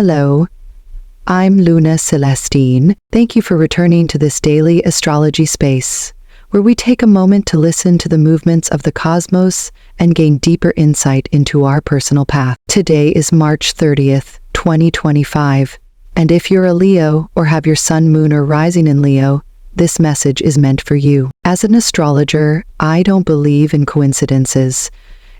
Hello, I'm Luna Celestine. Thank you for returning to this daily astrology space, where we take a moment to listen to the movements of the cosmos and gain deeper insight into our personal path. Today is March 30th, 2025, and if you're a Leo or have your sun, moon, or rising in Leo, this message is meant for you. As an astrologer, I don't believe in coincidences.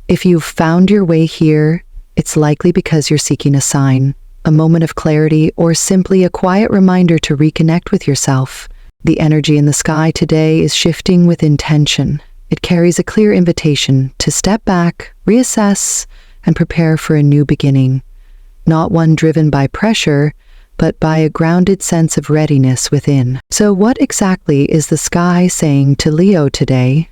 If you've found your way here, it's likely because you're seeking a sign, a moment of clarity, or simply a quiet reminder to reconnect with yourself. The energy in the sky today is shifting with intention. It carries a clear invitation to step back, reassess, and prepare for a new beginning. Not one driven by pressure, but by a grounded sense of readiness within. So what exactly is the sky saying to Leo today?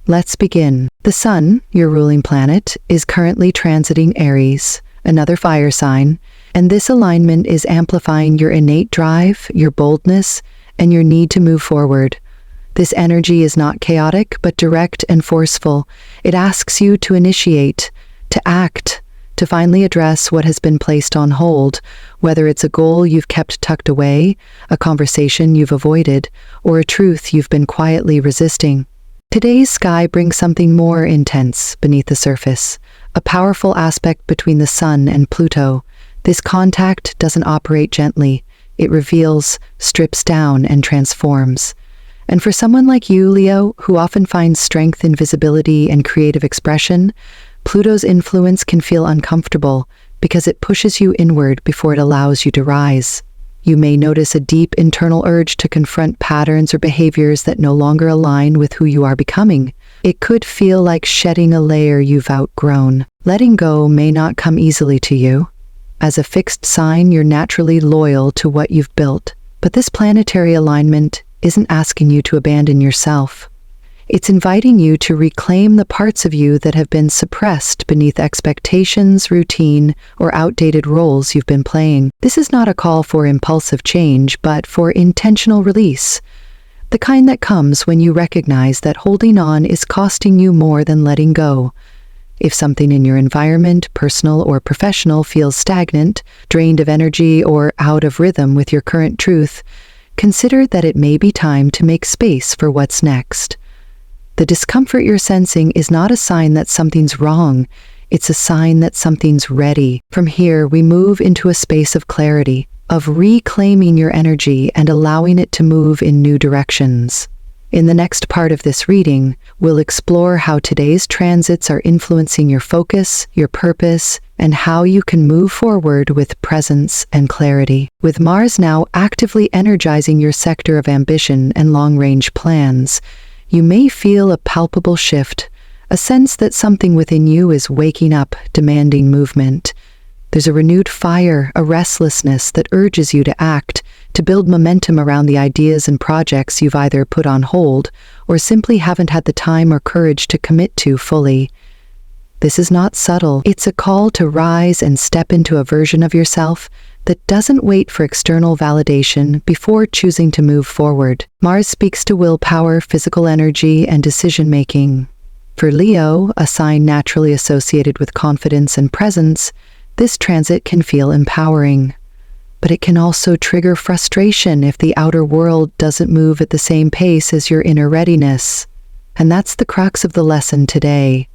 Let's begin. The Sun, your ruling planet, is currently transiting Aries, another fire sign, and this alignment is amplifying your innate drive, your boldness, and your need to move forward. This energy is not chaotic, but direct and forceful. It asks you to initiate, to act, to finally address what has been placed on hold, whether it's a goal you've kept tucked away, a conversation you've avoided, or a truth you've been quietly resisting. Today's sky brings something more intense beneath the surface, a powerful aspect between the Sun and Pluto. This contact doesn't operate gently. It reveals, strips down, and transforms. And for someone like you, Leo, who often finds strength in visibility and creative expression, Pluto's influence can feel uncomfortable because it pushes you inward before it allows you to rise. You may notice a deep internal urge to confront patterns or behaviors that no longer align with who you are becoming. It could feel like shedding a layer you've outgrown. Letting go may not come easily to you. As a fixed sign, you're naturally loyal to what you've built. But this planetary alignment isn't asking you to abandon yourself. It's inviting you to reclaim the parts of you that have been suppressed beneath expectations, routine, or outdated roles you've been playing. This is not a call for impulsive change, but for intentional release. The kind that comes when you recognize that holding on is costing you more than letting go. If something in your environment, personal or professional, feels stagnant, drained of energy, or out of rhythm with your current truth, consider that it may be time to make space for what's next. The discomfort you're sensing is not a sign that something's wrong. It's a sign that something's ready. From here, we move into a space of clarity, of reclaiming your energy and allowing it to move in new directions. In the next part of this reading, we'll explore how today's transits are influencing your focus, your purpose, and how you can move forward with presence and clarity. With Mars now actively energizing your sector of ambition and long-range plans, you may feel a palpable shift, a sense that something within you is waking up, demanding movement. There's a renewed fire, a restlessness that urges you to act, to build momentum around the ideas and projects you've either put on hold or simply haven't had the time or courage to commit to fully. This is not subtle. It's a call to rise and step into a version of yourself that doesn't wait for external validation before choosing to move forward. Mars speaks to willpower, physical energy, and decision-making. For Leo, a sign naturally associated with confidence and presence, this transit can feel empowering. But it can also trigger frustration if the outer world doesn't move at the same pace as your inner readiness. And that's the crux of the lesson today.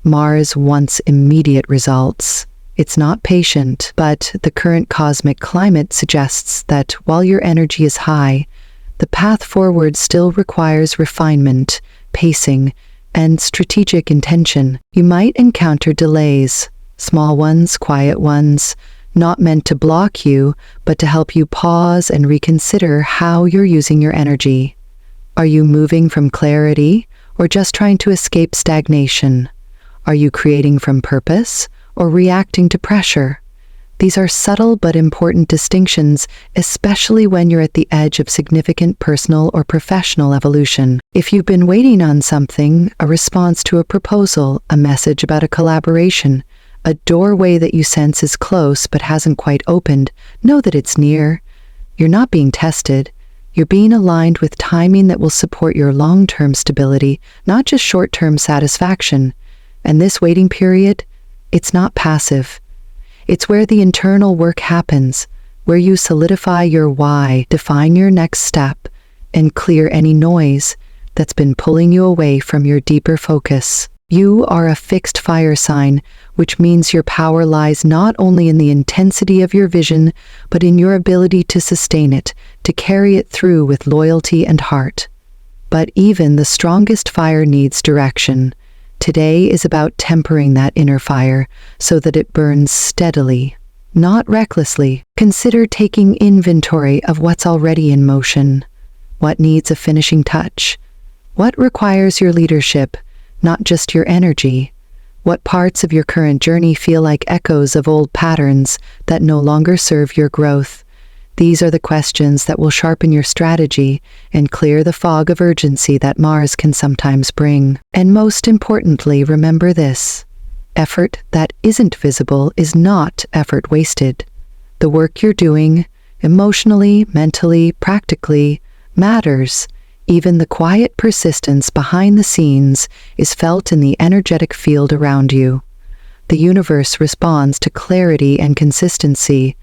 Mars wants immediate results. It's not patient, but the current cosmic climate suggests that while your energy is high, the path forward still requires refinement, pacing, and strategic intention. You might encounter delays, small ones, quiet ones, not meant to block you, but to help you pause and reconsider how you're using your energy. Are you moving from clarity, or just trying to escape stagnation? Are you creating from purpose, or reacting to pressure? These are subtle but important distinctions, especially when you're at the edge of significant personal or professional evolution. If you've been waiting on something, a response to a proposal, a message about a collaboration, a doorway that you sense is close but hasn't quite opened, know that it's near. You're not being tested. You're being aligned with timing that will support your long-term stability, not just short-term satisfaction. And this waiting period, it's not passive. It's where the internal work happens, where you solidify your why, define your next step, and clear any noise that's been pulling you away from your deeper focus. You are a fixed fire sign, which means your power lies not only in the intensity of your vision, but in your ability to sustain it, to carry it through with loyalty and heart. But even the strongest fire needs direction. Today is about tempering that inner fire so that it burns steadily, not recklessly. Consider taking inventory of what's already in motion. What needs a finishing touch? What requires your leadership, not just your energy? What parts of your current journey feel like echoes of old patterns that no longer serve your growth? These are the questions that will sharpen your strategy and clear the fog of urgency that Mars can sometimes bring. And most importantly, remember this: effort that isn't visible is not effort wasted. The work you're doing, emotionally, mentally, practically, matters. Even the quiet persistence behind the scenes is felt in the energetic field around you. The universe responds to clarity and consistency,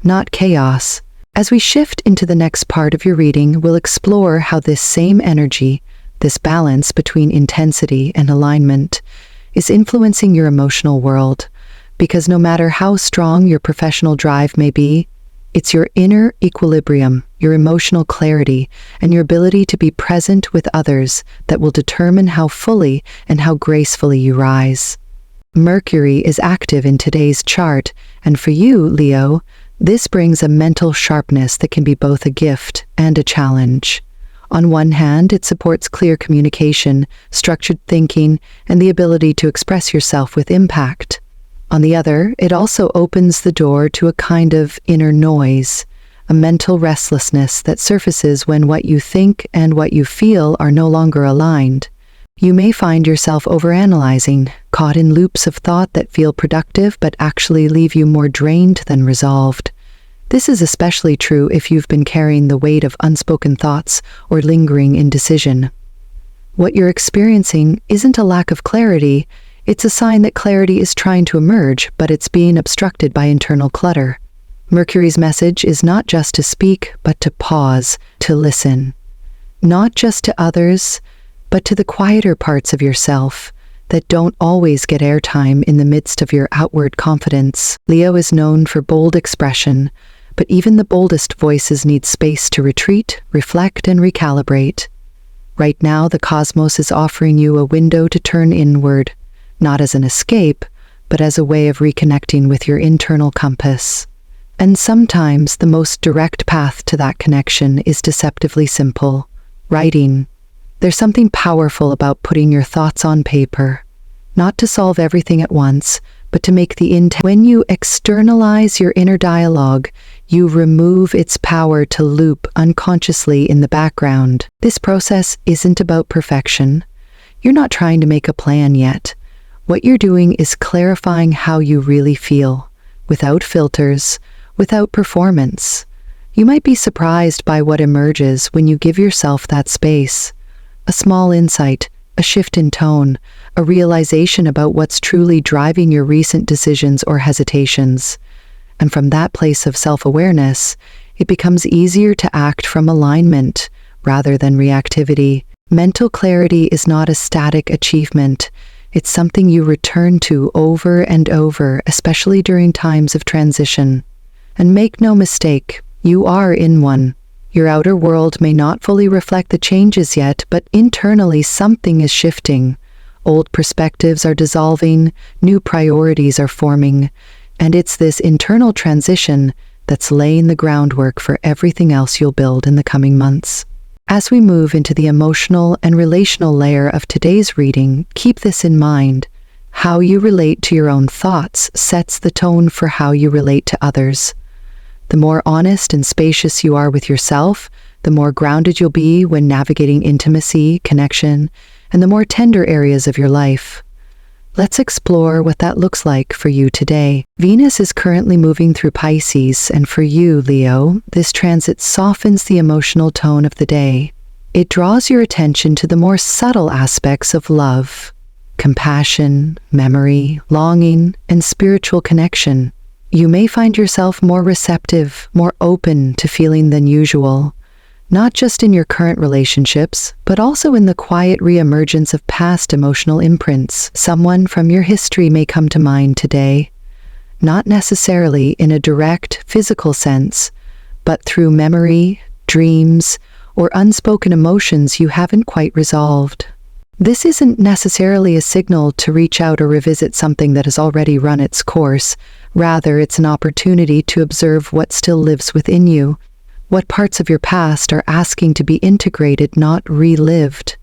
not chaos. As we shift into the next part of your reading, we'll explore how this same energy, this balance between intensity and alignment, is influencing your emotional world. Because no matter how strong your professional drive may be, it's your inner equilibrium, your emotional clarity, and your ability to be present with others that will determine how fully and how gracefully you rise. Mercury is active in today's chart, and for you, Leo, this brings a mental sharpness that can be both a gift and a challenge. On one hand, it supports clear communication, structured thinking, and the ability to express yourself with impact. On the other, it also opens the door to a kind of inner noise, a mental restlessness that surfaces when what you think and what you feel are no longer aligned. You may find yourself overanalyzing, caught in loops of thought that feel productive but actually leave you more drained than resolved. This is especially true if you've been carrying the weight of unspoken thoughts or lingering indecision. What you're experiencing isn't a lack of clarity. It's a sign that clarity is trying to emerge, but it's being obstructed by internal clutter. Mercury's message is not just to speak, but to pause, to listen. Not just to others, but to the quieter parts of yourself that don't always get airtime in the midst of your outward confidence. Leo is known for bold expression, but even the boldest voices need space to retreat, reflect, and recalibrate. Right now, the cosmos is offering you a window to turn inward, not as an escape, but as a way of reconnecting with your internal compass. And sometimes the most direct path to that connection is deceptively simple: writing. There's something powerful about putting your thoughts on paper, not to solve everything at once, but to make the intent. When you externalize your inner dialogue, you remove its power to loop unconsciously in the background. This process isn't about perfection. You're not trying to make a plan yet. What you're doing is clarifying how you really feel, without filters, without performance. You might be surprised by what emerges when you give yourself that space. A small insight, a shift in tone, a realization about what's truly driving your recent decisions or hesitations. And from that place of self-awareness, it becomes easier to act from alignment rather than reactivity. Mental clarity is not a static achievement. It's something you return to over and over, especially during times of transition. And make no mistake, you are in one. Your outer world may not fully reflect the changes yet, but internally something is shifting. Old perspectives are dissolving, new priorities are forming, and it's this internal transition that's laying the groundwork for everything else you'll build in the coming months. As we move into the emotional and relational layer of today's reading, keep this in mind. How you relate to your own thoughts sets the tone for how you relate to others. The more honest and spacious you are with yourself, the more grounded you'll be when navigating intimacy, connection, and the more tender areas of your life. Let's explore what that looks like for you today. Venus is currently moving through Pisces, and for you, Leo, this transit softens the emotional tone of the day. It draws your attention to the more subtle aspects of love, compassion, memory, longing, and spiritual connection. You may find yourself more receptive, more open to feeling than usual, not just in your current relationships, but also in the quiet reemergence of past emotional imprints. Someone from your history may come to mind today, not necessarily in a direct physical sense, but through memory, dreams, or unspoken emotions you haven't quite resolved. This isn't necessarily a signal to reach out or revisit something that has already run its course. Rather, it's an opportunity to observe what still lives within you, what parts of your past are asking to be integrated, not relived.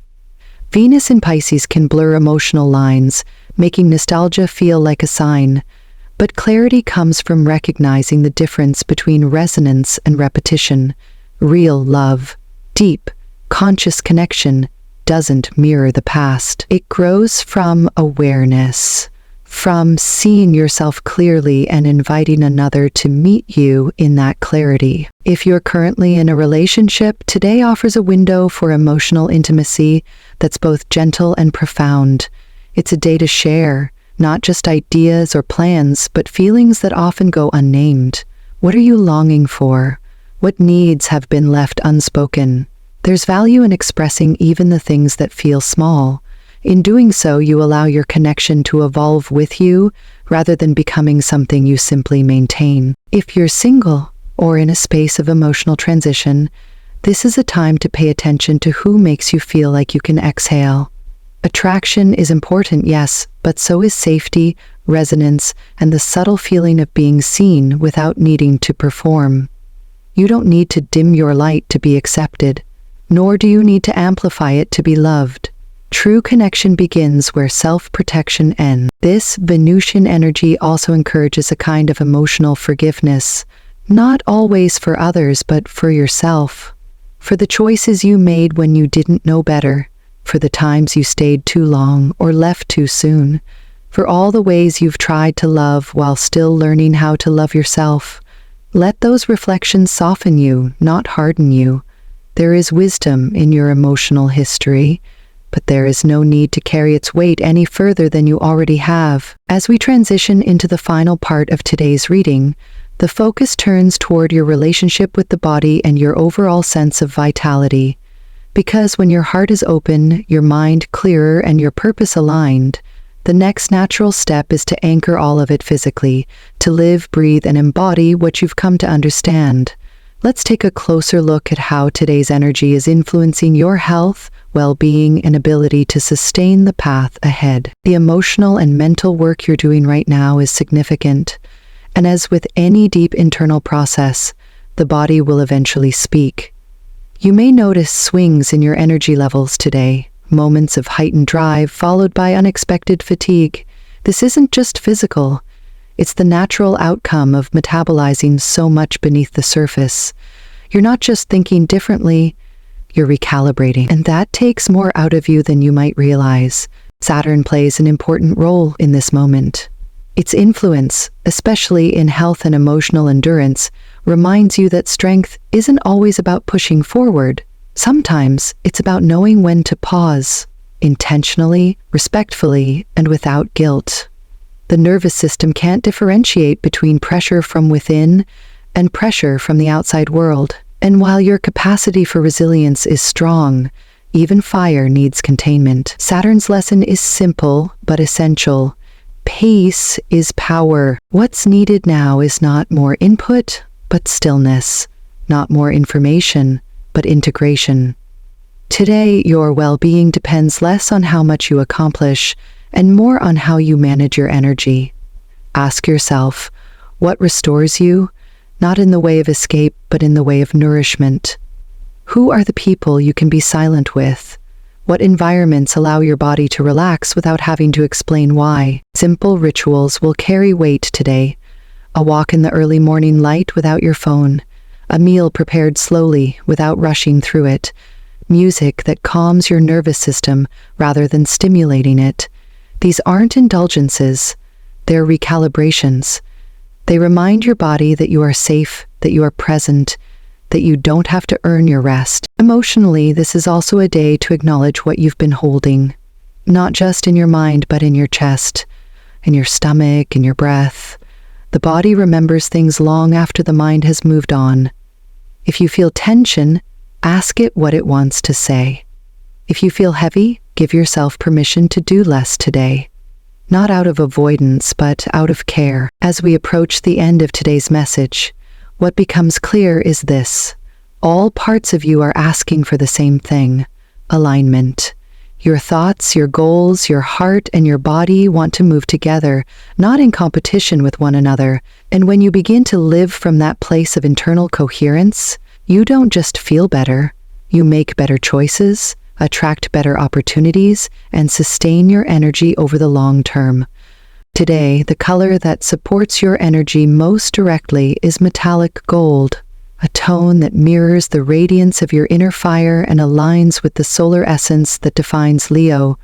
Venus in Pisces can blur emotional lines, making nostalgia feel like a sign, but clarity comes from recognizing the difference between resonance and repetition. Real love, deep, conscious connection, doesn't mirror the past. It grows from awareness, from seeing yourself clearly and inviting another to meet you in that clarity. If you're currently in a relationship, today offers a window for emotional intimacy that's both gentle and profound. It's a day to share, not just ideas or plans, but feelings that often go unnamed. What are you longing for? What needs have been left unspoken? There's value in expressing even the things that feel small. In doing so, you allow your connection to evolve with you rather than becoming something you simply maintain. If you're single or in a space of emotional transition, this is a time to pay attention to who makes you feel like you can exhale. Attraction is important, yes, but so is safety, resonance, and the subtle feeling of being seen without needing to perform. You don't need to dim your light to be accepted, nor do you need to amplify it to be loved. True connection begins where self-protection ends. This Venusian energy also encourages a kind of emotional forgiveness, not always for others, but for yourself. For the choices you made when you didn't know better, for the times you stayed too long or left too soon, for all the ways you've tried to love while still learning how to love yourself. Let those reflections soften you, not harden you. There is wisdom in your emotional history, but there is no need to carry its weight any further than you already have. As we transition into the final part of today's reading, the focus turns toward your relationship with the body and your overall sense of vitality. Because when your heart is open, your mind clearer, and your purpose aligned, the next natural step is to anchor all of it physically, to live, breathe, and embody what you've come to understand. Let's take a closer look at how today's energy is influencing your health, well-being, and ability to sustain the path ahead. The emotional and mental work you're doing right now is significant, and as with any deep internal process, the body will eventually speak. You may notice swings in your energy levels today, moments of heightened drive followed by unexpected fatigue. This isn't just physical. It's the natural outcome of metabolizing so much beneath the surface. You're not just thinking differently, you're recalibrating. And that takes more out of you than you might realize. Saturn plays an important role in this moment. Its influence, especially in health and emotional endurance, reminds you that strength isn't always about pushing forward. Sometimes it's about knowing when to pause, intentionally, respectfully, and without guilt. The nervous system can't differentiate between pressure from within and pressure from the outside world. And while your capacity for resilience is strong, even fire needs containment. Saturn's lesson is simple but essential. Pace is power. What's needed now is not more input, but stillness. Not more information, but integration. Today, your well-being depends less on how much you accomplish and more on how you manage your energy. Ask yourself, what restores you? Not in the way of escape, but in the way of nourishment. Who are the people you can be silent with? What environments allow your body to relax without having to explain why? Simple rituals will carry weight today. A walk in the early morning light without your phone. A meal prepared slowly without rushing through it. Music that calms your nervous system rather than stimulating it. These aren't indulgences, they're recalibrations. They remind your body that you are safe, that you are present, that you don't have to earn your rest. Emotionally, this is also a day to acknowledge what you've been holding, not just in your mind, but in your chest, in your stomach, in your breath. The body remembers things long after the mind has moved on. If you feel tension, ask it what it wants to say. If you feel heavy, give yourself permission to do less today. Not out of avoidance, but out of care. As we approach the end of today's message, what becomes clear is this: all parts of you are asking for the same thing: alignment. Your thoughts, your goals, your heart, and your body want to move together, not in competition with one another. And when you begin to live from that place of internal coherence, you don't just feel better, you make better choices, attract better opportunities, and sustain your energy over the long term. Today, the color that supports your energy most directly is metallic gold, a tone that mirrors the radiance of your inner fire and aligns with the solar essence that defines Leo.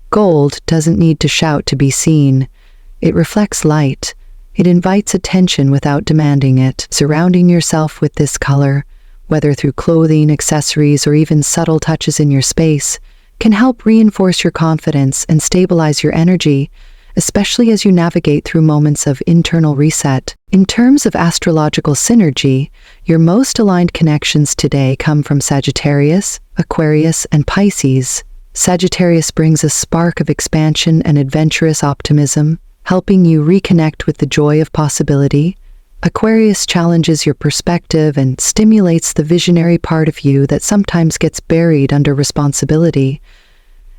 Gold doesn't need to shout to be seen. It reflects light. It invites attention without demanding it. Surrounding yourself with this color, whether through clothing, accessories, or even subtle touches in your space, can help reinforce your confidence and stabilize your energy, especially as you navigate through moments of internal reset. In terms of astrological synergy, your most aligned connections today come from Sagittarius, Aquarius, and Pisces. Sagittarius brings a spark of expansion and adventurous optimism, helping you reconnect with the joy of possibility. Aquarius challenges your perspective and stimulates the visionary part of you that sometimes gets buried under responsibility.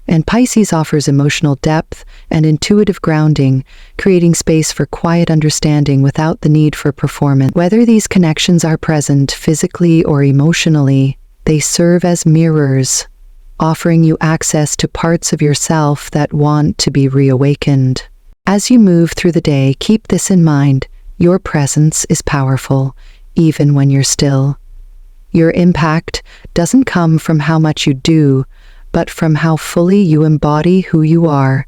And Pisces offers emotional depth and intuitive grounding, creating space for quiet understanding without the need for performance. Whether these connections are present physically or emotionally, they serve as mirrors, offering you access to parts of yourself that want to be reawakened. As you move through the day, keep this in mind: your presence is powerful, even when you're still. Your impact doesn't come from how much you do, but from how fully you embody who you are.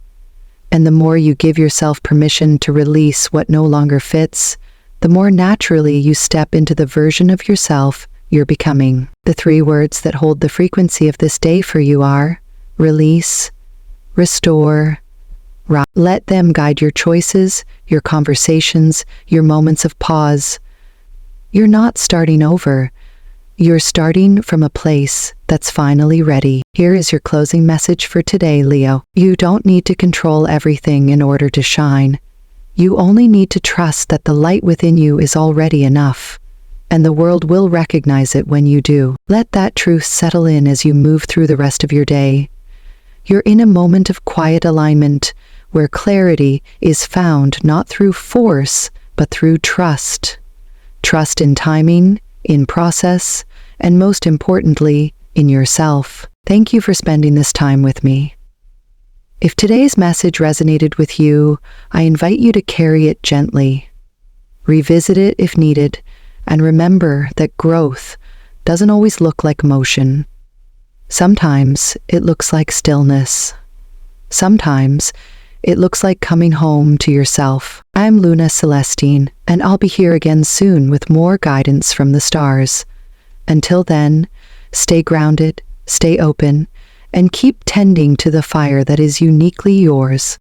And the more you give yourself permission to release what no longer fits, the more naturally you step into the version of yourself you're becoming. The 3 words that hold the frequency of this day for you are release, restore, rise. Let them guide your choices, your conversations, your moments of pause. You're not starting over. You're starting from a place that's finally ready. Here is your closing message for today, Leo. You don't need to control everything in order to shine. You only need to trust that the light within you is already enough, and the world will recognize it when you do. Let that truth settle in as you move through the rest of your day. You're in a moment of quiet alignment, where clarity is found not through force, but through trust. Trust in timing, in process, and most importantly, in yourself. Thank you for spending this time with me. If today's message resonated with you, I invite you to carry it gently. Revisit it if needed, and remember that growth doesn't always look like motion. Sometimes it looks like stillness. Sometimes it looks like coming home to yourself. I'm Luna Celestine, and I'll be here again soon with more guidance from the stars. Until then, stay grounded, stay open, and keep tending to the fire that is uniquely yours.